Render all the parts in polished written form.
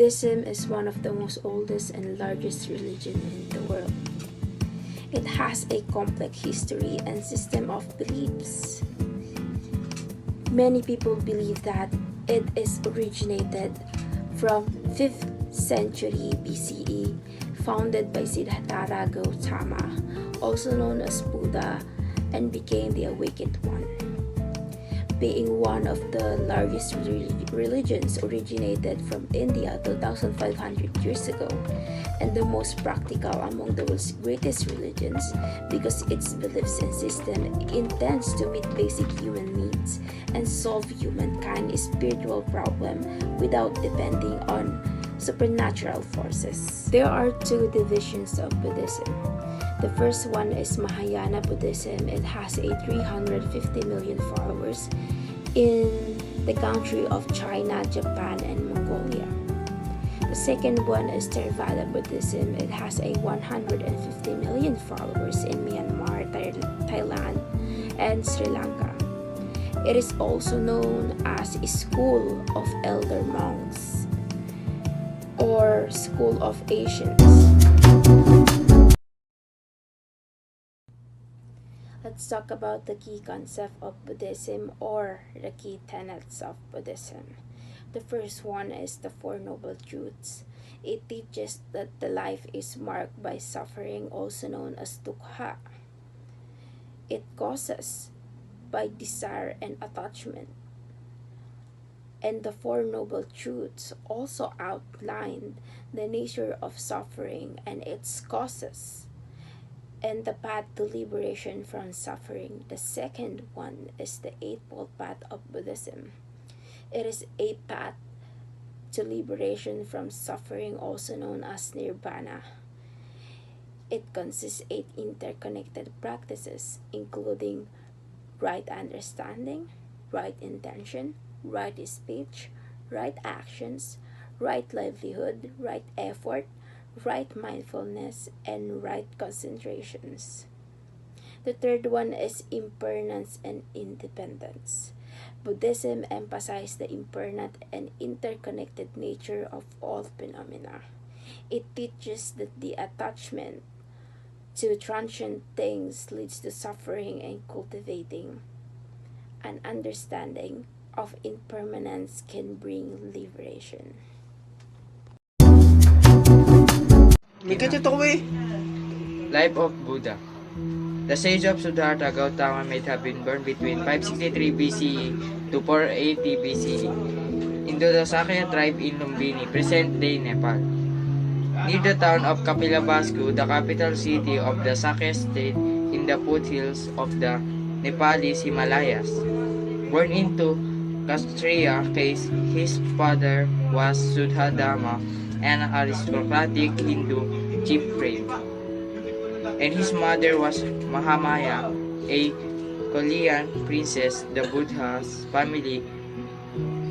Buddhism is one of the most oldest and largest religion in the world. It has a complex history and system of beliefs. Many people believe that it is originated from 5th century BCE, founded by Siddhartha Gautama, also known as Buddha, and became the Awakened One. Being one of the largest religions, originated from India 2,500 years ago, and the most practical among the world's greatest religions because its beliefs and system intends to meet basic human needs and solve humankind's spiritual problem without depending on supernatural forces. There are two divisions of Buddhism. The first one is Mahayana Buddhism. It has a 350 million followers in the country of China, Japan, and Mongolia. The second one is Theravada Buddhism. It has a 150 million followers in Myanmar, Thailand, and Sri Lanka. It is also known as a school of elder monks or school of Asians. Let's talk about the key concept of Buddhism or the key tenets of Buddhism. The first one is the Four Noble Truths. It teaches that the life is marked by suffering, also known as dukkha. It causes by desire and attachment. And the Four Noble Truths also outlined the nature of suffering and its causes, and the path to liberation from suffering. The second one is the Eightfold Path of Buddhism. It is a path to liberation from suffering, also known as nirvana. It consists of 8 interconnected practices, including right understanding, right intention, right speech, right actions, right livelihood, right effort, right mindfulness, and right concentrations. The third one is impermanence and independence. Buddhism emphasizes the impermanent and interconnected nature of all phenomena. It teaches that the attachment to transient things leads to suffering, and cultivating an understanding of impermanence can bring liberation. Life of Buddha. The sage of Siddhartha Gautama may have been born between 563 BCE to 480 BCE into the Sakya tribe in Lumbini, present-day Nepal. Near the town of Kapilavastu, the capital city of the Sakya state in the foothills of the Nepalese Himalayas. Born into Kshatriya caste, his father was Suddhadama, an aristocratic Hindu chieftain, and his mother was Mahamaya, a Korean princess. The Buddha's family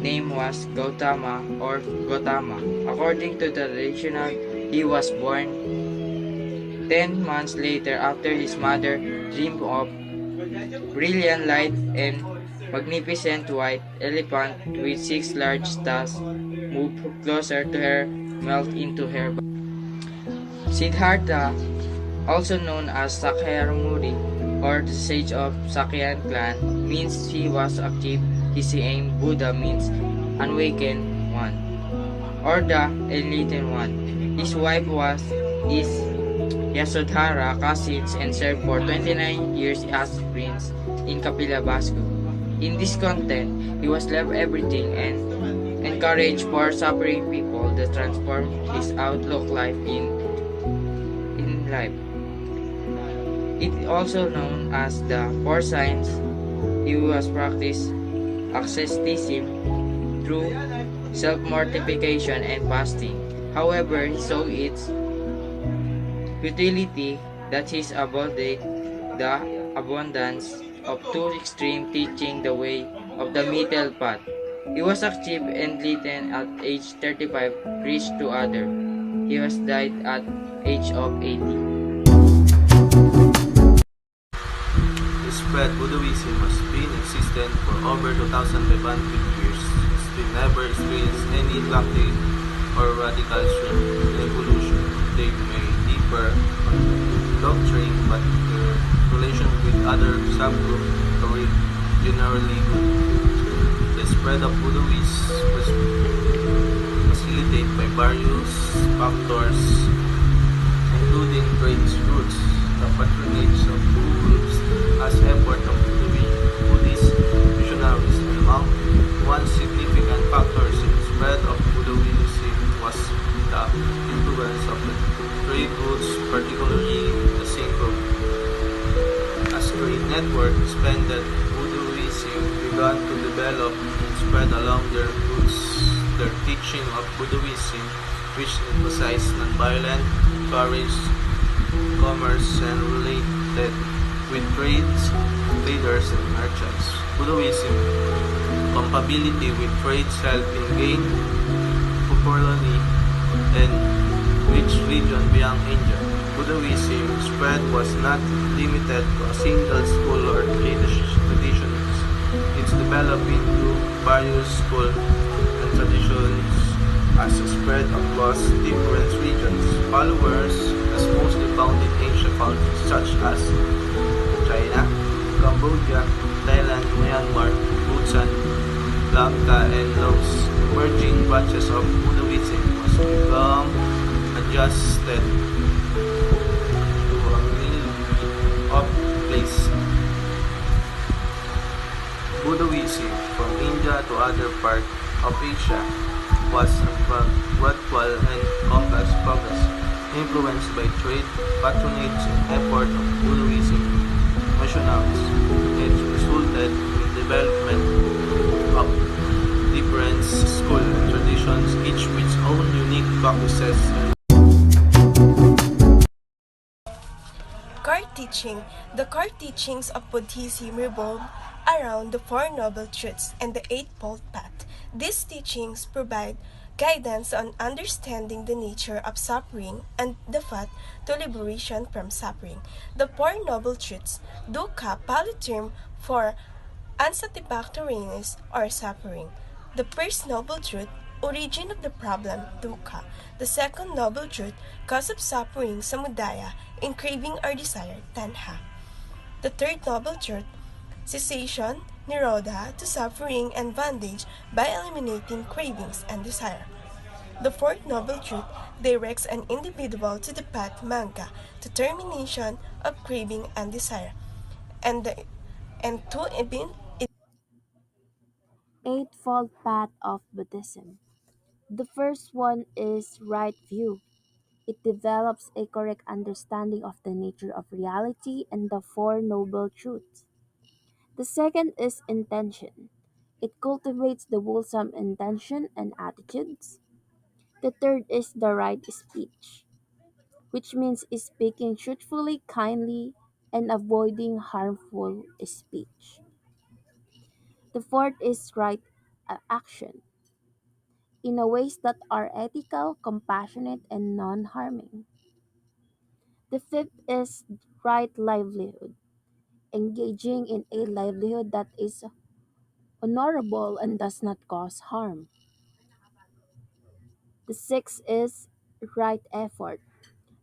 name was Gautama or Gautama. According to the traditional, he was born 10 months later after his mother dreamed of brilliant light and magnificent white elephant with 6 large stars moved closer to her, melt into her body. Siddhartha, also known as Sakyamuni or the sage of Sakyan clan, means he was achieved his aim. Buddha means awakened one or the enlightened one. His wife is Yasodhara, cousins, and served for 29 years as prince in Kapilavastu. In this content, he was left everything and encouraged for suffering people that transformed his outlook in life. It is also known as the Four Signs. He was practiced asceticism through self-mortification and fasting. However, he saw its futility, that is avoided the abundance of two extreme, teaching the way of the middle path. He was achieved enlightened at age 35, preached to others. He was died at age of 80. The spread Buddhism has been existent for over 2,500 years. Still never experienced any lacking or radical swing in evolution. They may differ on doctrine, but their relation with other subgroups are generally good. The spread of Buddhism was facilitated by various factors, including trade routes, the patronage of groups as effort of Buddhist missionaries, and among one significant factors in the spread of Buddhism was the influence of the trade routes, particularly the Silk Road. As trade network expanded, Buddhism began to develop and spread along their routes. Their teaching of Buddhism, which emphasized nonviolent courage, commerce, and related with traders and merchants. Buddhism compatibility with trades helped in gain popularity in rich region beyond India. Buddhism spread was not limited to a single school or traditions. It's developing into various schools and traditions as a spread across different regions. Followers as mostly found in Asian countries such as China, Cambodia, Thailand, Myanmar, Bhutan, Lanka, and Laos. Emerging branches of Buddhism must become adjusted to a million of places. Buddhism from India to other parts of Asia was a gradual and complex progress, influenced by trade, patronage, and effort of Buddhism missionaries. It resulted in the development of different schools and traditions, each with its own unique practices and Core teaching. The core teachings of Buddhism revolve around the Four Noble Truths and the Eightfold Path. These teachings provide guidance on understanding the nature of suffering and the path to liberation from suffering. The Four Noble Truths, dukkha, Pali term for unsatisfactoriness or suffering. The first noble truth, origin of the problem, dukkha. The second noble truth, cause of suffering, samudaya, and craving or desire, tanha. The third noble truth, cessation, nirodha, to suffering and bondage by eliminating cravings and desire. The fourth noble truth directs an individual to the path magga, to termination of craving and desire, and to Eightfold Path of Buddhism. The first one is right view. It develops a correct understanding of the nature of reality and the Four Noble Truths. The second is intention. It cultivates the wholesome intention and attitudes. The third is the right speech, which means speaking truthfully, kindly, and avoiding harmful speech. The fourth is right action, in a ways that are ethical, compassionate, and non-harming. The fifth is right livelihood, engaging in a livelihood that is honorable and does not cause harm. The sixth is right effort,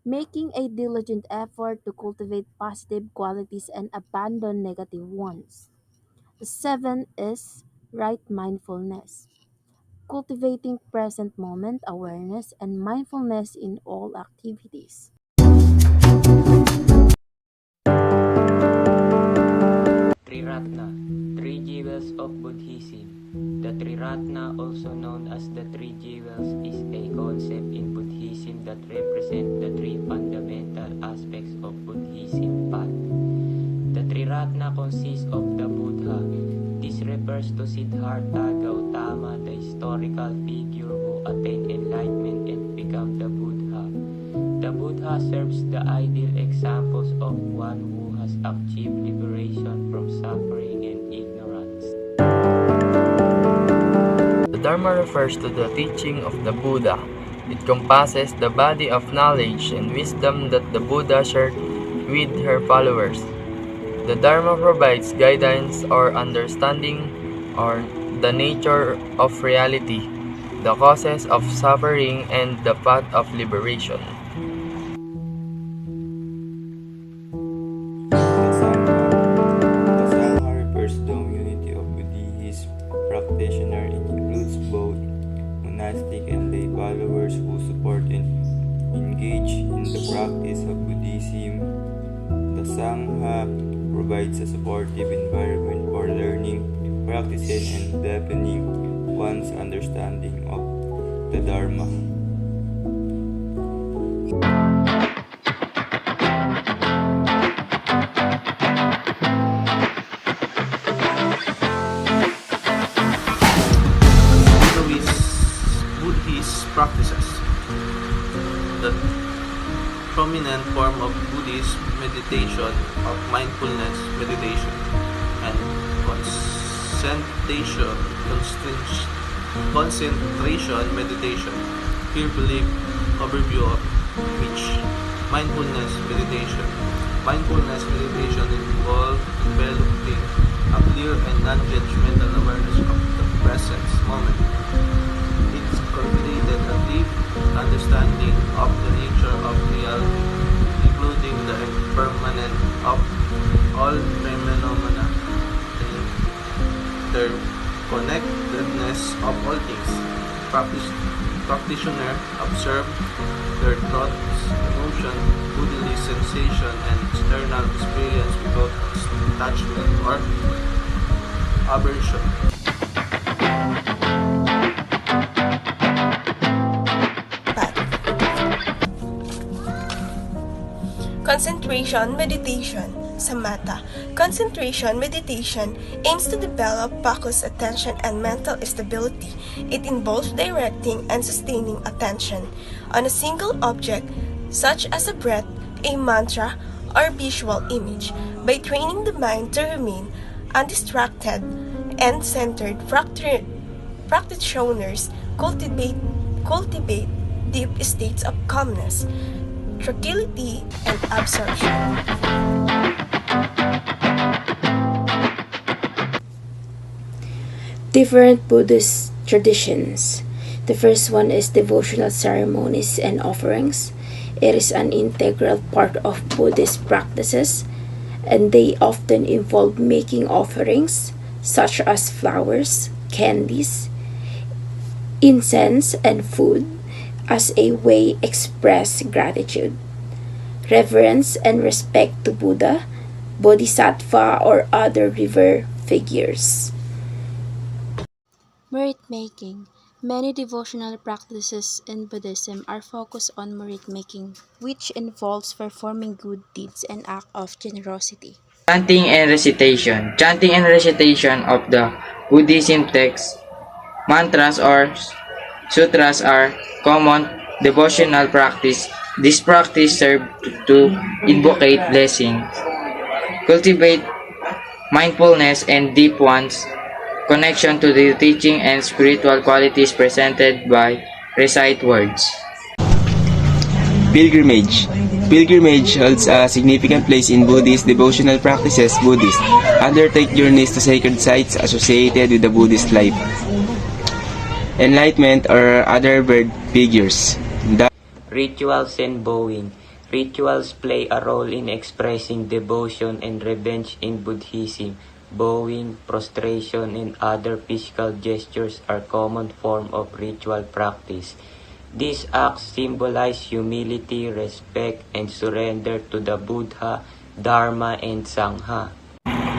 making a diligent effort to cultivate positive qualities and abandon negative ones. The seventh is right mindfulness, cultivating present moment awareness and mindfulness in all activities. Triratna, Three Jewels of Buddhism. The Triratna, also known as the Three Jewels, is a concept in Buddhism that represents the three fundamental aspects of Buddhism path. The Triratna consists of the Buddha. This refers to Siddhartha Gautama, the historical figure who attained enlightenment and became the Buddha. The Buddha serves the ideal examples of one who has achieved liberation from suffering and ignorance. The Dharma refers to the teaching of the Buddha. It compasses the body of knowledge and wisdom that the Buddha shared with her followers. The Dharma provides guidance or understanding or the nature of reality. the causes of suffering, and the path of liberation. The Sangha refers to the unity of Buddhist practitioners. It includes both monastic and lay followers who support and engage in the practice of Buddhism. The Sangha provides a supportive environment for learning, practicing, and deepening one's understanding of the Dharma. Buddhist practices. The prominent form of Buddhist meditation of mindfulness meditation and concentration meditation. Here belief overview of which mindfulness meditation. Mindfulness meditation involves developing a clear and non-judgmental awareness of the present moment. It's culminated a deep understanding of the nature of reality, including the impermanence of all phenomena and interconnectedness of all things. Practitioners observe their thoughts, emotion, bodily sensation, and external experience without attachment or aversion. Concentration meditation, samatha. Concentration meditation aims to develop focused attention and mental stability. It involves directing and sustaining attention on a single object, such as a breath, a mantra, or visual image. By training the mind to remain undistracted and centered, practitioners cultivate deep states of calmness, tranquility, and absorption. Different Buddhist traditions. The first one is devotional ceremonies and offerings. It is an integral part of Buddhist practices, and they often involve making offerings such as flowers, candies, incense, and food as a way express gratitude, reverence, and respect to Buddha, Bodhisattva, or other revered figures. Merit making. Many devotional practices in Buddhism are focused on merit making, which involves performing good deeds and acts of generosity. Chanting and recitation. Chanting and recitation of the Buddhism texts, mantras or sutras are common devotional practice. This practice serves to invocate blessing, cultivate mindfulness, and deep one's connection to the teaching and spiritual qualities presented by recite words. Pilgrimage. Pilgrimage holds a significant place in Buddhist devotional practices. Buddhists undertake journeys to sacred sites associated with the Buddhist life, enlightenment, or other bird figures. Rituals and bowing. Rituals play a role in expressing devotion and revenge in Buddhism. Bowing, prostration, and other physical gestures are common forms of ritual practice. These acts symbolize humility, respect, and surrender to the Buddha, Dharma, and Sangha.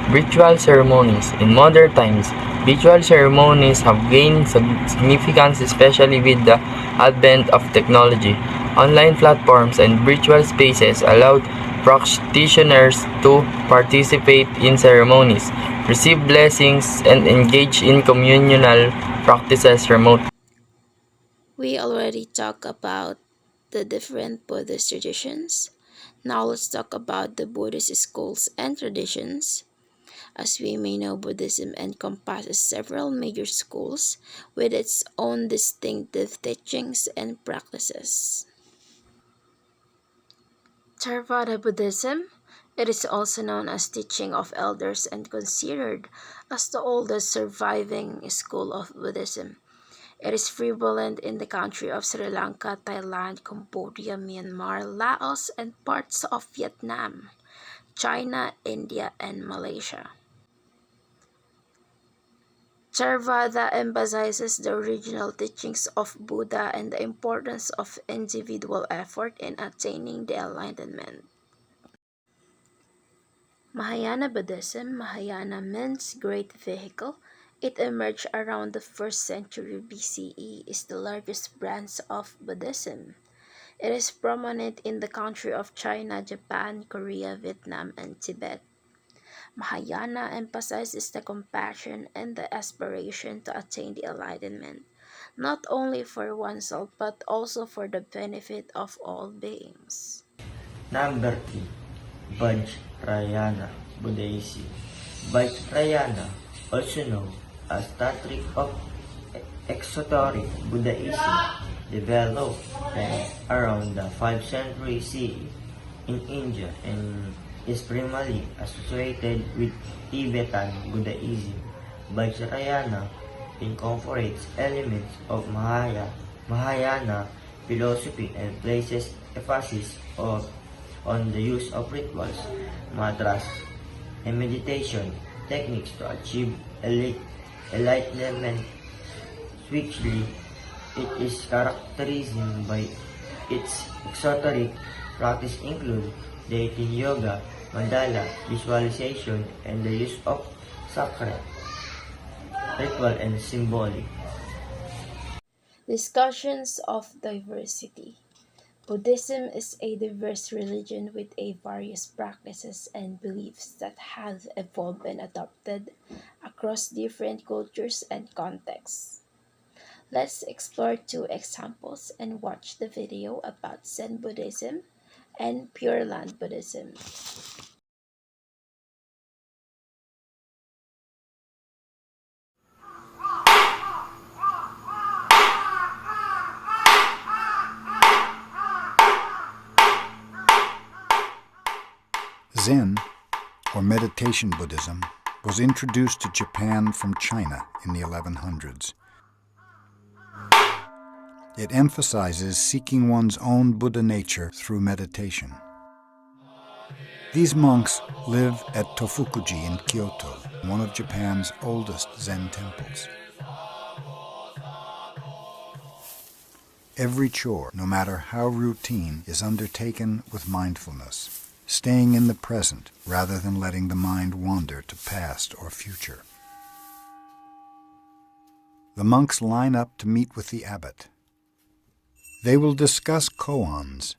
Ritual ceremonies. In modern times, ritual ceremonies have gained significance, especially with the advent of technology. Online platforms and virtual spaces allow practitioners to participate in ceremonies, receive blessings, and engage in communal practices remotely. We already talked about the different Buddhist traditions. Now let's talk about the Buddhist schools and traditions. As we may know, Buddhism encompasses several major schools with its own distinctive teachings and practices. Theravada Buddhism. It is also known as teaching of elders and considered as the oldest surviving school of Buddhism. It is prevalent in the country of Sri Lanka, Thailand, Cambodia, Myanmar, Laos, and parts of Vietnam, China, India, and Malaysia. Theravada emphasizes the original teachings of Buddha and the importance of individual effort in attaining the enlightenment. Mahayana Buddhism, Mahayana means great vehicle. It emerged around the 1st century BCE, is the largest branch of Buddhism. It is prominent in the country of China, Japan, Korea, Vietnam, and Tibet. Mahayana emphasizes the compassion and the aspiration to attain the enlightenment, not only for oneself but also for the benefit of all beings. Number 3. Vajrayana Buddhism. Vajrayana, also known as Tantric of Exoteric Buddhism, developed around the 5th century CE in India and is primarily associated with Tibetan Buddhism. Vajrayana incorporates elements of Mahayana philosophy and places emphasis on the use of rituals, mantras, and meditation techniques to achieve enlightenment. Switchly, it is characterized by its exoteric practice include deity yoga, mandala, visualization, and the use of sacred, ritual, and symbolic. Discussions of diversity. Buddhism is a diverse religion with a various practices and beliefs that have evolved and adopted across different cultures and contexts. Let's explore 2 examples and watch the video about Zen Buddhism and Pure Land Buddhism. Zen, or meditation Buddhism, was introduced to Japan from China in the 1100s. It emphasizes seeking one's own Buddha nature through meditation. These monks live at Tofukuji in Kyoto, one of Japan's oldest Zen temples. Every chore, no matter how routine, is undertaken with mindfulness, staying in the present rather than letting the mind wander to past or future. The monks line up to meet with the abbot. They will discuss koans,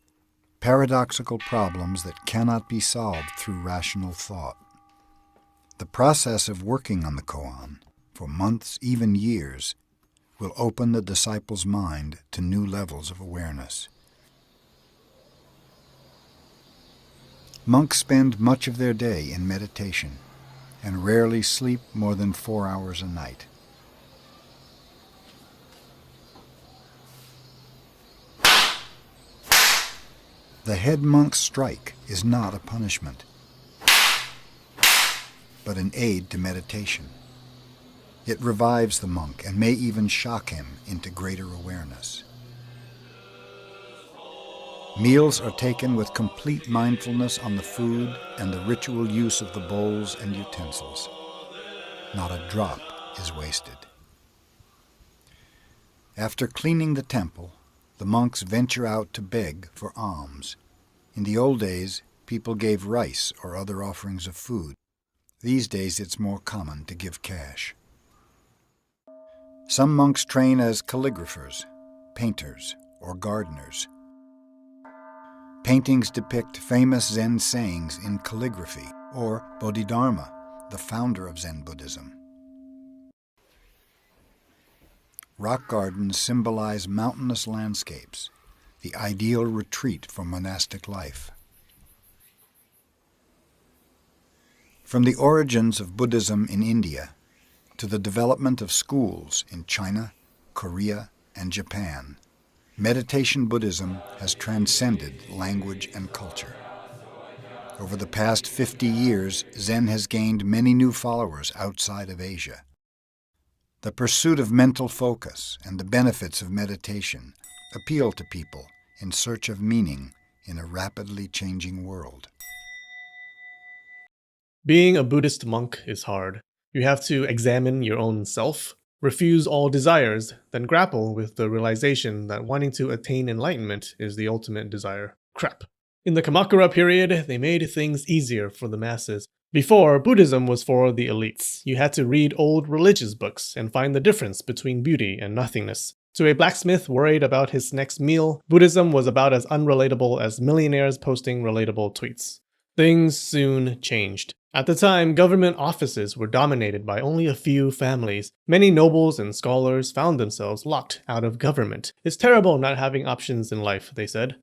paradoxical problems that cannot be solved through rational thought. The process of working on the koan, for months, even years, will open the disciple's mind to new levels of awareness. Monks spend much of their day in meditation and rarely sleep more than 4 hours a night. The head monk's strike is not a punishment, but an aid to meditation. It revives the monk and may even shock him into greater awareness. Meals are taken with complete mindfulness on the food and the ritual use of the bowls and utensils. Not a drop is wasted. After cleaning the temple, the monks venture out to beg for alms. In the old days, people gave rice or other offerings of food. These days, it's more common to give cash. Some monks train as calligraphers, painters, or gardeners. Paintings depict famous Zen sayings in calligraphy, or Bodhidharma, the founder of Zen Buddhism. Rock gardens symbolize mountainous landscapes, the ideal retreat for monastic life. From the origins of Buddhism in India to the development of schools in China, Korea, and Japan, meditation Buddhism has transcended language and culture. Over the past 50 years, Zen has gained many new followers outside of Asia. The pursuit of mental focus and the benefits of meditation appeal to people in search of meaning in a rapidly changing world. Being a Buddhist monk is hard. You have to examine your own self, refuse all desires, then grapple with the realization that wanting to attain enlightenment is the ultimate desire. Crap. In the Kamakura period, they made things easier for the masses. Before, Buddhism was for the elites. You had to read old religious books and find the difference between beauty and nothingness. To a blacksmith worried about his next meal, Buddhism was about as unrelatable as millionaires posting relatable tweets. Things soon changed. At the time, government offices were dominated by only a few families. Many nobles and scholars found themselves locked out of government. It's terrible not having options in life, they said.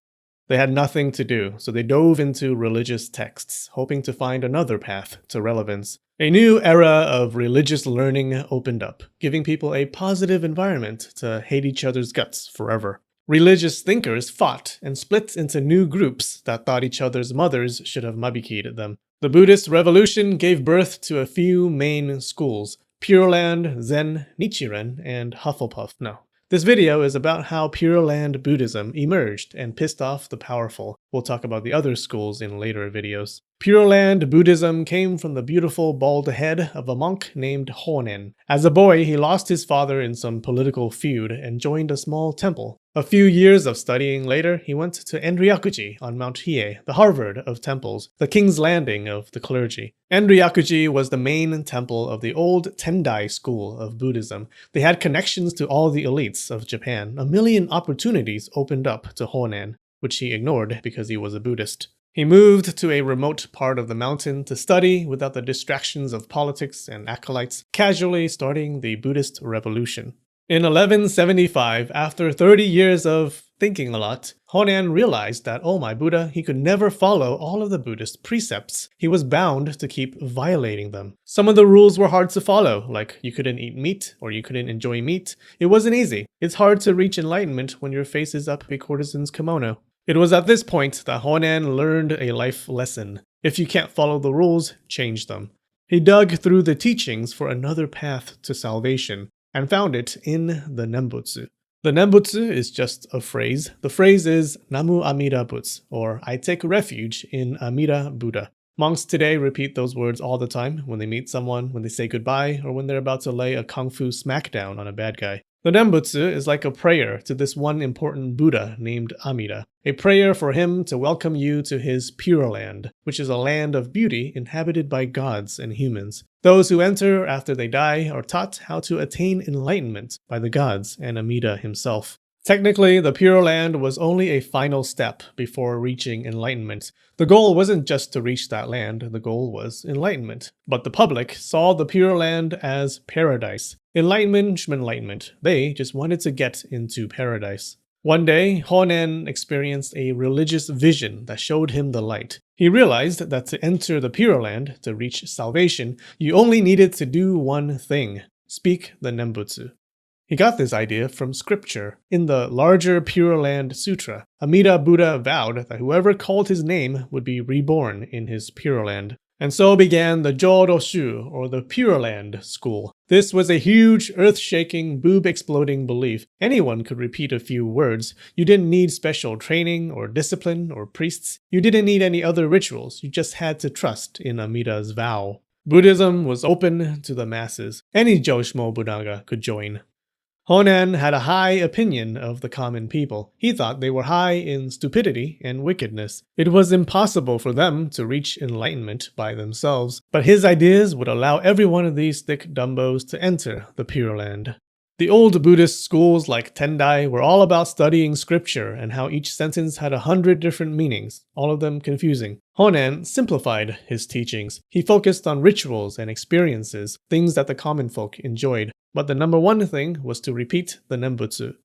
They had nothing to do, so they dove into religious texts, hoping to find another path to relevance. A new era of religious learning opened up, giving people a positive environment to hate each other's guts forever. Religious thinkers fought and split into new groups that thought each other's mothers should have mabikied them. The Buddhist revolution gave birth to a few main schools: Pure Land, Zen, Nichiren, and Hufflepuff. No. This video is about how Pure Land Buddhism emerged and pissed off the powerful. We'll talk about the other schools in later videos. Pure Land Buddhism came from the beautiful bald head of a monk named Honen. As a boy, he lost his father in some political feud and joined a small temple. A few years of studying later, he went to Enryakuji on Mount Hiei, the Harvard of temples, the King's Landing of the clergy. Enryakuji was the main temple of the old Tendai school of Buddhism. They had connections to all the elites of Japan. A million opportunities opened up to Honen, which he ignored because he was a Buddhist. He moved to a remote part of the mountain to study without the distractions of politics and acolytes, casually starting the Buddhist revolution. In 1175, after 30 years of thinking a lot, Honen realized that, oh my Buddha, he could never follow all of the Buddhist precepts. He was bound to keep violating them. Some of the rules were hard to follow, like you couldn't eat meat or you couldn't enjoy meat. It wasn't easy. It's hard to reach enlightenment when your face is up a courtesan's kimono. It was at this point that Honen learned a life lesson. If you can't follow the rules, change them. He dug through the teachings for another path to salvation, and found it in the Nembutsu. The Nembutsu is just a phrase. The phrase is Namu Amida Butsu, or I take refuge in Amida Buddha. Monks today repeat those words all the time when they meet someone, when they say goodbye, or when they're about to lay a kung fu smackdown on a bad guy. The Nembutsu is like a prayer to this one important Buddha named Amida, a prayer for him to welcome you to his Pure Land, which is a land of beauty inhabited by gods and humans. Those who enter after they die are taught how to attain enlightenment by the gods and Amida himself. Technically, the Pure Land was only a final step before reaching enlightenment. The goal wasn't just to reach that land, the goal was enlightenment. But the public saw the Pure Land as paradise. Enlightenment, they just wanted to get into paradise. One day, Honen experienced a religious vision that showed him the light. He realized that to enter the Pure Land, to reach salvation, you only needed to do one thing: speak the Nembutsu. He got this idea from scripture. In the larger Pure Land Sutra, Amida Buddha vowed that whoever called his name would be reborn in his Pure Land. And so began the Jōdōshū, or the Pure Land school. This was a huge, earth-shaking, boob-exploding belief. Anyone could repeat a few words. You didn't need special training or discipline or priests. You didn't need any other rituals. You just had to trust in Amida's vow. Buddhism was open to the masses. Any Joshmo Buddhaga could join. Honen had a high opinion of the common people. He thought they were high in stupidity and wickedness. It was impossible for them to reach enlightenment by themselves, but his ideas would allow every one of these thick dumbos to enter the Pure Land. The old Buddhist schools like Tendai were all about studying scripture and how each sentence had 100 different meanings, all of them confusing. Honen simplified his teachings. He focused on rituals and experiences, things that the common folk enjoyed. But the number one thing was to repeat the Nembutsu.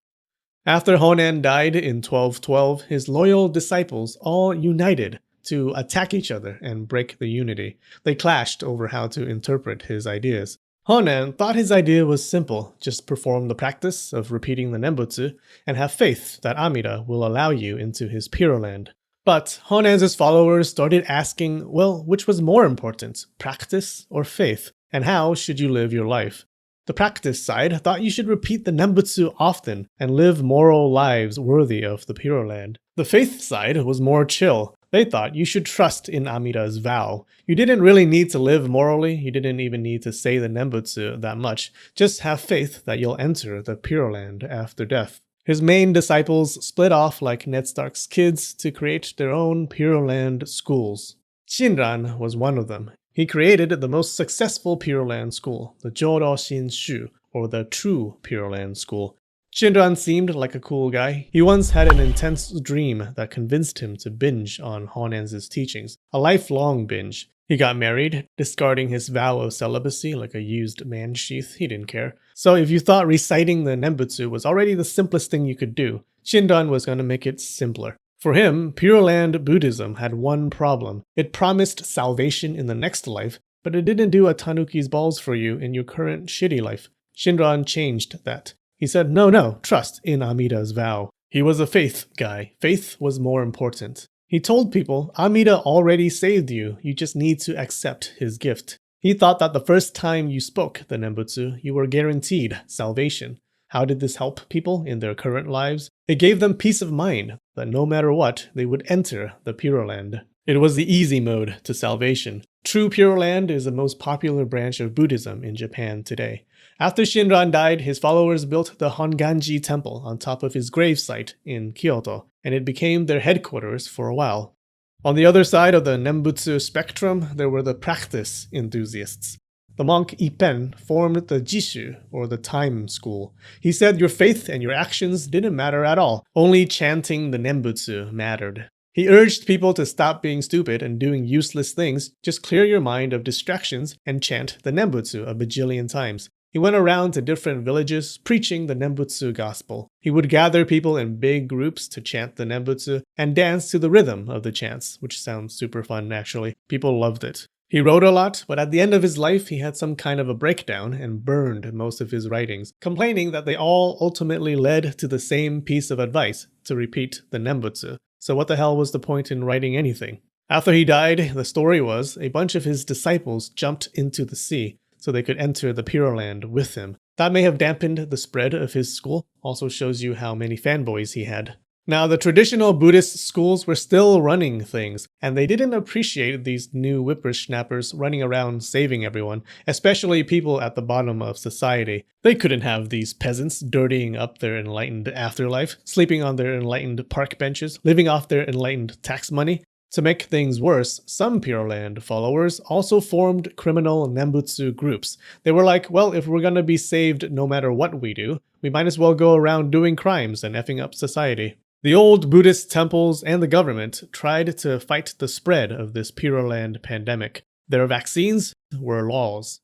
After Honen died in 1212, his loyal disciples all united to attack each other and break the unity. They clashed over how to interpret his ideas. Honen thought his idea was simple: just perform the practice of repeating the Nembutsu and have faith that Amida will allow you into his Pure Land. But Honen's followers started asking, well, which was more important, practice or faith? And how should you live your life? The practice side thought you should repeat the Nembutsu often and live moral lives worthy of the Pure Land. The faith side was more chill. They thought you should trust in Amida's vow. You didn't really need to live morally, you didn't even need to say the Nembutsu that much. Just have faith that you'll enter the Pure Land after death. His main disciples split off like Ned Stark's kids to create their own Pure Land schools. Shinran was one of them. He created the most successful Pure Land school, the Jōrō Shinshu, or the True Pure Land School. Shinran seemed like a cool guy. He once had an intense dream that convinced him to binge on Honen's teachings, a lifelong binge. He got married, discarding his vow of celibacy like a used man sheath. He didn't care. So if you thought reciting the Nembutsu was already the simplest thing you could do, Shinran was going to make it simpler. For him, Pure Land Buddhism had one problem. It promised salvation in the next life, but it didn't do a tanuki's balls for you in your current shitty life. Shinran changed that. He said, no, trust in Amida's vow. He was a faith guy. Faith was more important. He told people, Amida already saved you. You just need to accept his gift. He thought that the first time you spoke the Nembutsu, you were guaranteed salvation. How did this help people in their current lives? It gave them peace of mind that no matter what, they would enter the Pure Land. It was the easy mode to salvation. True Pure Land is the most popular branch of Buddhism in Japan today. After Shinran died, his followers built the Honganji Temple on top of his gravesite in Kyoto, and it became their headquarters for a while. On the other side of the Nembutsu spectrum, there were the practice enthusiasts. The monk Ippen formed the Jishu, or the Time School. He said your faith and your actions didn't matter at all. Only chanting the Nembutsu mattered. He urged people to stop being stupid and doing useless things, just clear your mind of distractions and chant the Nembutsu a bajillion times. He went around to different villages preaching the Nembutsu gospel. He would gather people in big groups to chant the Nembutsu and dance to the rhythm of the chants, which sounds super fun actually. People loved it. He wrote a lot, but at the end of his life he had some kind of a breakdown and burned most of his writings, complaining that they all ultimately led to the same piece of advice, to repeat the Nembutsu. So what the hell was the point in writing anything? After he died, the story was a bunch of his disciples jumped into the sea so they could enter the Pure Land with him. That may have dampened the spread of his school, also shows you how many fanboys he had. Now, the traditional Buddhist schools were still running things, and they didn't appreciate these new whippersnappers running around saving everyone, especially people at the bottom of society. They couldn't have these peasants dirtying up their enlightened afterlife, sleeping on their enlightened park benches, living off their enlightened tax money. To make things worse, some Pure Land followers also formed criminal Nembutsu groups. They were like, well, if we're gonna be saved no matter what we do, we might as well go around doing crimes and effing up society. The old Buddhist temples and the government tried to fight the spread of this Pure Land pandemic. Their vaccines were laws.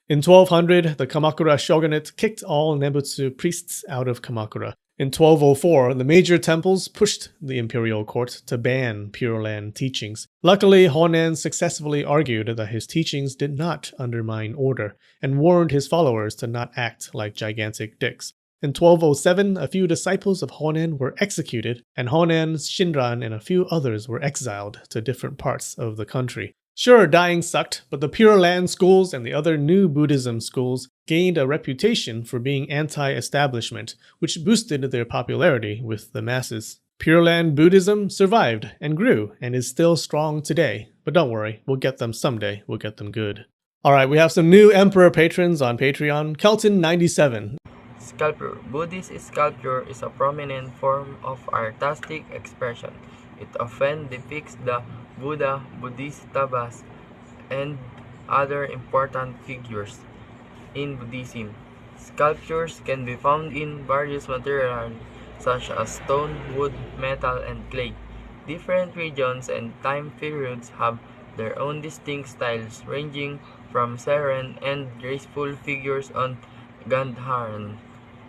In 1200, the Kamakura shogunate kicked all Nembutsu priests out of Kamakura. In 1204, the major temples pushed the imperial court to ban Pure Land teachings. Luckily, Honen successfully argued that his teachings did not undermine order, and warned his followers to not act like gigantic dicks. In 1207, a few disciples of Honen were executed, and Honen, Shinran, and a few others were exiled to different parts of the country. Sure, dying sucked, but the Pure Land schools and the other new Buddhism schools gained a reputation for being anti-establishment, which boosted their popularity with the masses. Pure Land Buddhism survived and grew and is still strong today. But don't worry, we'll get them someday. We'll get them good. Alright, we have some new Emperor patrons on Patreon. Kelton97. Sculpture. Buddhist sculpture is a prominent form of artistic expression. It often depicts the Buddha, Bodhisattvas, and other important figures in Buddhism. Sculptures can be found in various materials such as stone, wood, metal, and clay. Different regions and time periods have their own distinct styles, ranging from serene and graceful figures on Gandharan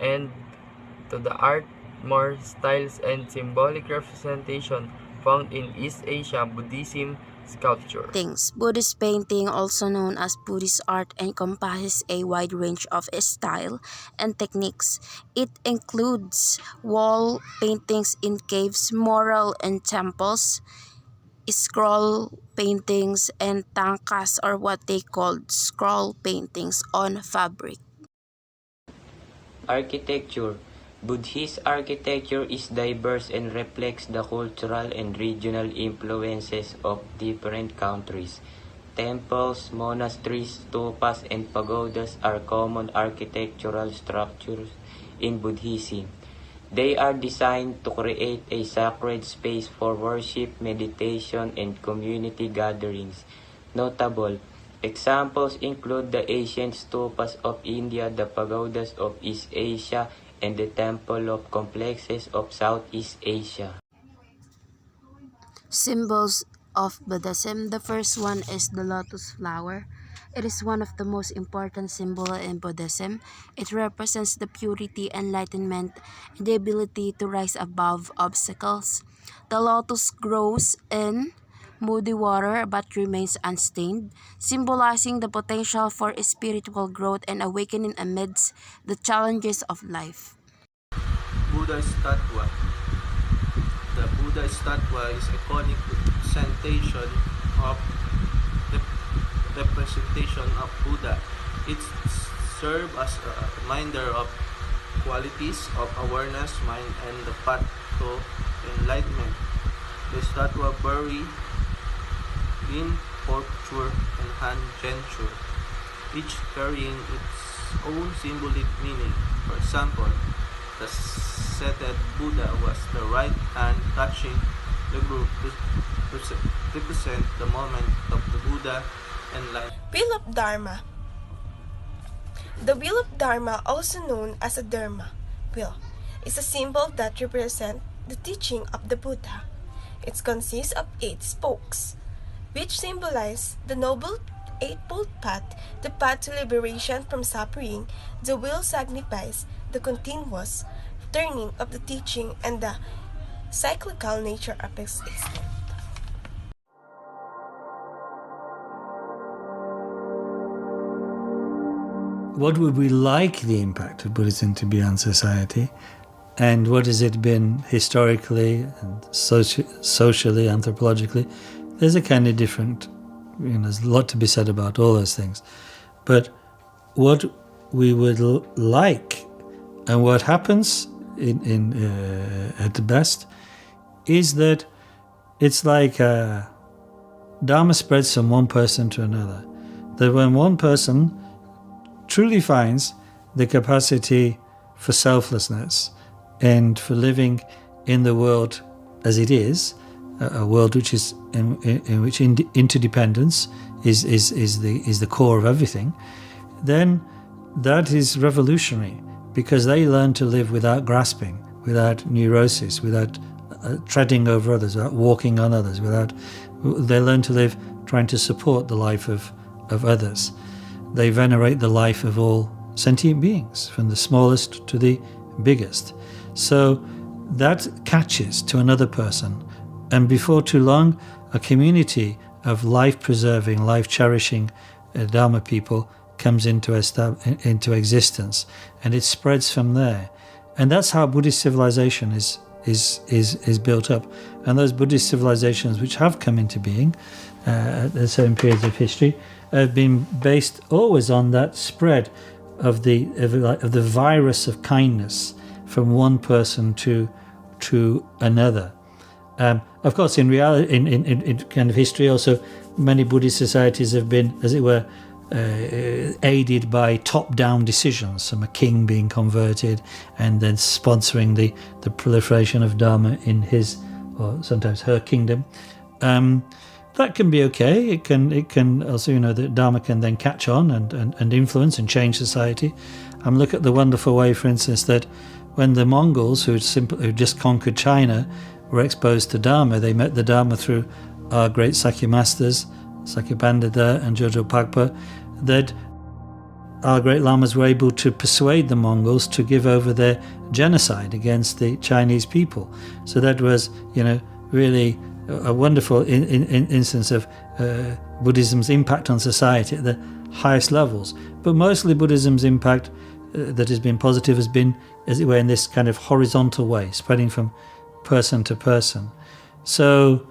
and to the art more styles and symbolic representation found in East Asia Buddhism sculpture. Buddhist painting, also known as Buddhist art, encompasses a wide range of style and techniques. It includes wall paintings in caves, mural in temples, scroll paintings, and tangkas, or what they called scroll paintings on fabric. Architecture. Buddhist architecture is diverse and reflects the cultural and regional influences of different countries. Temples, monasteries, stupas, and pagodas are common architectural structures in Buddhism. They are designed to create a sacred space for worship, meditation, and community gatherings. Notable examples include the ancient stupas of India, the pagodas of East Asia, and the temple of complexes of Southeast Asia. Symbols of Buddhism. The first one is the lotus flower. It is one of the most important symbols in Buddhism. It represents the purity, enlightenment, and the ability to rise above obstacles. The lotus grows in muddy water but remains unstained, symbolizing the potential for spiritual growth and awakening amidst the challenges of life. Buddha statue. The Buddha statue is iconic representation of Buddha. It serves as a reminder of qualities of awareness, mind, and the path to enlightenment. The statue vary in posture and hand gesture, each carrying its own symbolic meaning. For example, the seated Buddha was the right hand touching the group represent the moment of the Buddha enlightenment. Wheel of Dharma. The wheel of Dharma, also known as a Dharma wheel, is a symbol that represents the teaching of the Buddha. It consists of 8 spokes, which symbolize the Noble Eightfold Path, the path to liberation from suffering. The wheel signifies the continuous turning of the teaching and the cyclical nature of existence. What would we like the impact of Buddhism to be on society? And what has it been historically and socially, anthropologically? There's a kind of different, there's a lot to be said about all those things. But what we would like and what happens at the best is that it's like Dharma spreads from one person to another. That when one person truly finds the capacity for selflessness and for living in the world as it is, a world which is in which interdependence is the core of everything, then that is revolutionary, because they learn to live without grasping, without neurosis, without treading over others, without walking on others, they learn to live trying to support the life of others. They venerate the life of all sentient beings, from the smallest to the biggest. So that catches to another person, and before too long, a community of life-preserving, life-cherishing Dharma people comes into existence, and it spreads from there. And that's how Buddhist civilization is built up. And those Buddhist civilizations which have come into being at certain periods of history have been based always on that spread of the virus of kindness from one person to another. Of course, in reality, in kind of history, also many Buddhist societies have been, as it were, aided by top-down decisions, from a king being converted and then sponsoring the proliferation of Dharma in his or sometimes her kingdom. That can be okay. It can also, the Dharma can then catch on and influence and change society. Look at the wonderful way, for instance, that when the Mongols, who just conquered China, were exposed to Dharma, they met the Dharma through our great Sakya masters, Sakya Pandita and Jojo Pakpa, that our great lamas were able to persuade the Mongols to give over their genocide against the Chinese people. So that was, really a wonderful instance of Buddhism's impact on society at the highest levels. But mostly Buddhism's impact that has been positive has been, as it were, in this kind of horizontal way, spreading from person to person. So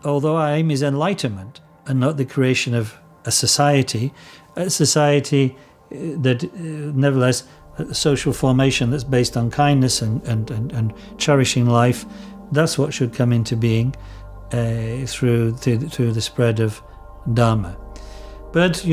although our aim is enlightenment and not the creation of a society that nevertheless a social formation that's based on kindness and cherishing life. That's what should come into being through the spread of Dharma. But,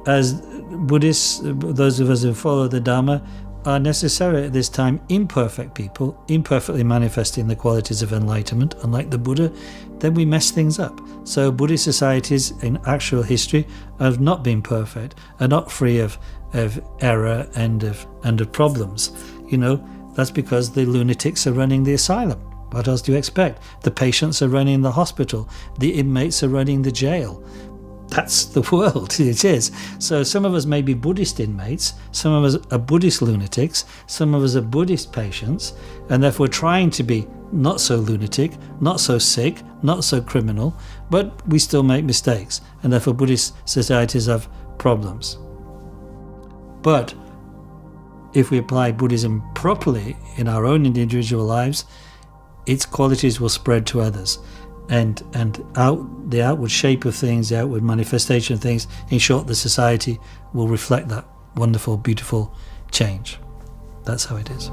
as Buddhists, those of us who follow the Dharma, are necessarily at this time imperfect people, imperfectly manifesting the qualities of enlightenment, unlike the Buddha, then we mess things up. So Buddhist societies in actual history have not been perfect, are not free of error and of problems. That's because the lunatics are running the asylum. What else do you expect? The patients are running the hospital. The inmates are running the jail. That's the world, it is. So some of us may be Buddhist inmates, some of us are Buddhist lunatics, some of us are Buddhist patients, and therefore trying to be not so lunatic, not so sick, not so criminal, but we still make mistakes, and therefore Buddhist societies have problems. But if we apply Buddhism properly in our own individual lives, its qualities will spread to others. And the outward shape of things, the outward manifestation of things, in short, the society will reflect that wonderful, beautiful change. That's how it is.